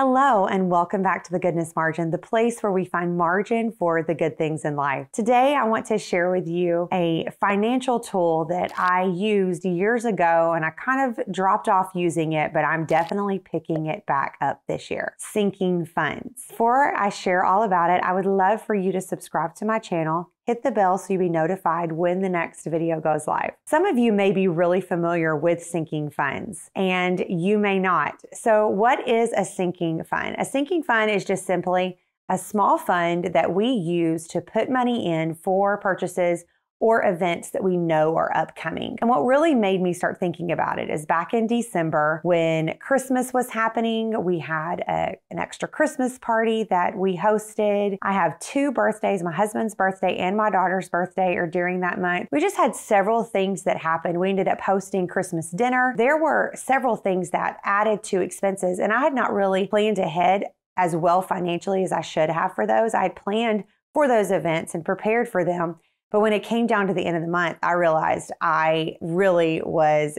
Hello, and welcome back to The Goodness Margin, the place where we find margin for the good things in life. Today, I want to share with you a financial tool that I used years ago, and I kind of dropped off using it, but I'm definitely picking it back up this year. Sinking funds. Before I share all about it, I would love for you to subscribe to my channel. Hit the bell so you'll be notified when the next video goes live. Some of you may be really familiar with sinking funds, and you may not. So what is a sinking fund? A sinking fund is just simply a small fund that we use to put money in for purchases or events that we know are upcoming. And what really made me start thinking about it is back in December when Christmas was happening, we had an extra Christmas party that we hosted. I have two birthdays, my husband's birthday and my daughter's birthday are during that month. We just had several things that happened. We ended up hosting Christmas dinner. There were several things that added to expenses, and I had not really planned ahead as well financially as I should have for those. I had planned for those events and prepared for them. But when it came down to the end of the month, I realized I really was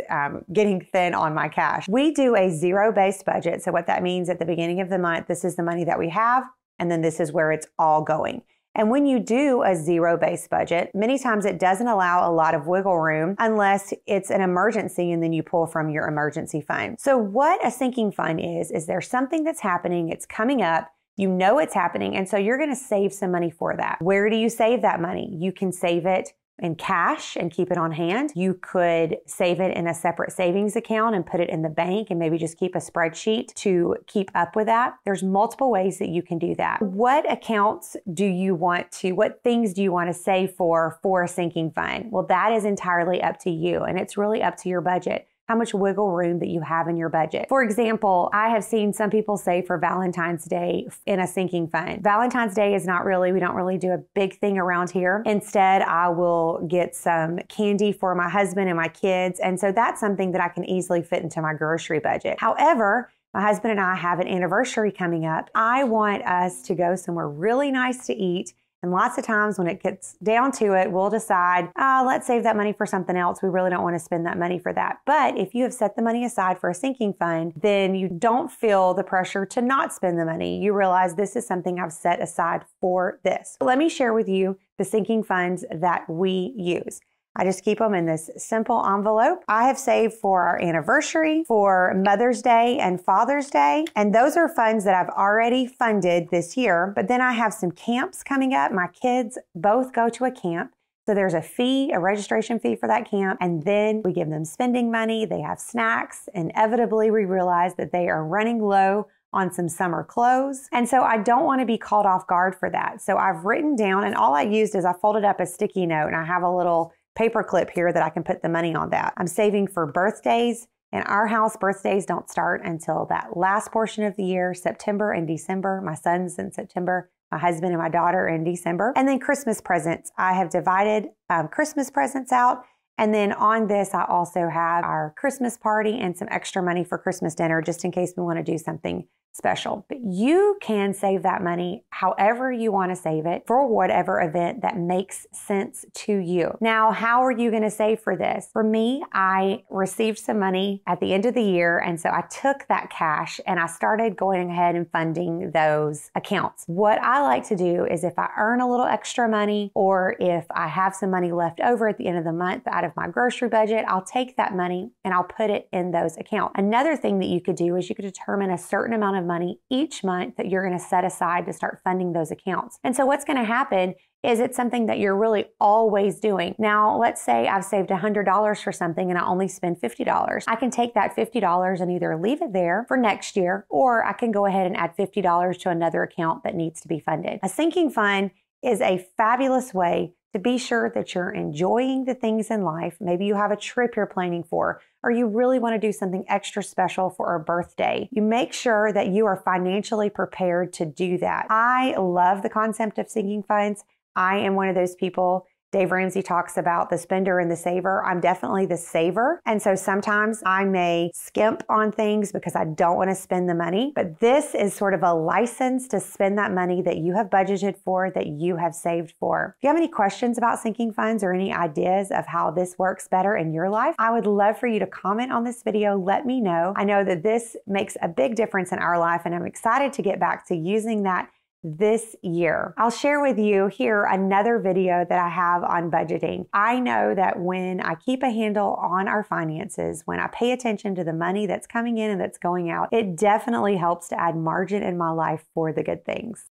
getting thin on my cash. We do a zero-based budget. So what that means at the beginning of the month, this is the money that we have, and then this is where it's all going. And when you do a zero-based budget, many times it doesn't allow a lot of wiggle room unless it's an emergency and then you pull from your emergency fund. So what a sinking fund is there's something that's happening, it's coming up, you know it's happening, and so you're going to save some money for that. Where do you save that money? You can save it in cash and keep it on hand. You could save it in a separate savings account and put it in the bank and maybe just keep a spreadsheet to keep up with that. There's multiple ways that you can do that. What accounts do you want to, what things do you want to save for a sinking fund? Well, that is entirely up to you, and it's really up to your budget. How much wiggle room that you have in your budget. For example, I have seen some people save for Valentine's Day in a sinking fund. Valentine's Day is not really, we don't really do a big thing around here. Instead, I will get some candy for my husband and my kids. And so that's something that I can easily fit into my grocery budget. However, my husband and I have an anniversary coming up. I want us to go somewhere really nice to eat. And lots of times when it gets down to it, we'll decide, let's save that money for something else. We really don't want to spend that money for that. But if you have set the money aside for a sinking fund, then you don't feel the pressure to not spend the money. You realize this is something I've set aside for this. Let me share with you the sinking funds that we use. I just keep them in this simple envelope. I have saved for our anniversary, for Mother's Day and Father's Day. And those are funds that I've already funded this year. But then I have some camps coming up. My kids both go to a camp. So there's a fee, a registration fee for that camp. And then we give them spending money. They have snacks. Inevitably, we realize that they are running low on some summer clothes. And so I don't want to be caught off guard for that. So I've written down, and all I used is I folded up a sticky note and I have a little paper clip here that I can put the money on that. I'm saving for birthdays. In our house, birthdays don't start until that last portion of the year, September and December. My son's in September, my husband and my daughter in December. And then Christmas presents. I have divided Christmas presents out. And then on this, I also have our Christmas party and some extra money for Christmas dinner, just in case we want to do something special. But you can save that money however you want to save it for whatever event that makes sense to you. Now, how are you going to save for this? For me, I received some money at the end of the year, and so I took that cash and I started going ahead and funding those accounts. What I like to do is if I earn a little extra money or if I have some money left over at the end of the month out of my grocery budget, I'll take that money and I'll put it in those accounts. Another thing that you could do is you could determine a certain amount of money each month that you're going to set aside to start funding those accounts. And so what's going to happen is it's something that you're really always doing. Now, let's say I've saved $100 for something and I only spend $50. I can take that $50 and either leave it there for next year, or I can go ahead and add $50 to another account that needs to be funded. A sinking fund is a fabulous way to be sure that you're enjoying the things in life. Maybe you have a trip you're planning for, or you really want to do something extra special for a birthday. You make sure that you are financially prepared to do that. I love the concept of sinking funds. I am one of those people Dave Ramsey talks about the spender and the saver. I'm definitely the saver. And so sometimes I may skimp on things because I don't want to spend the money. But this is sort of a license to spend that money that you have budgeted for, that you have saved for. If you have any questions about sinking funds or any ideas of how this works better in your life, I would love for you to comment on this video. Let me know. I know that this makes a big difference in our life, and I'm excited to get back to using that this year. I'll share with you here another video that I have on budgeting. I know that when I keep a handle on our finances, when I pay attention to the money that's coming in and that's going out, it definitely helps to add margin in my life for the good things.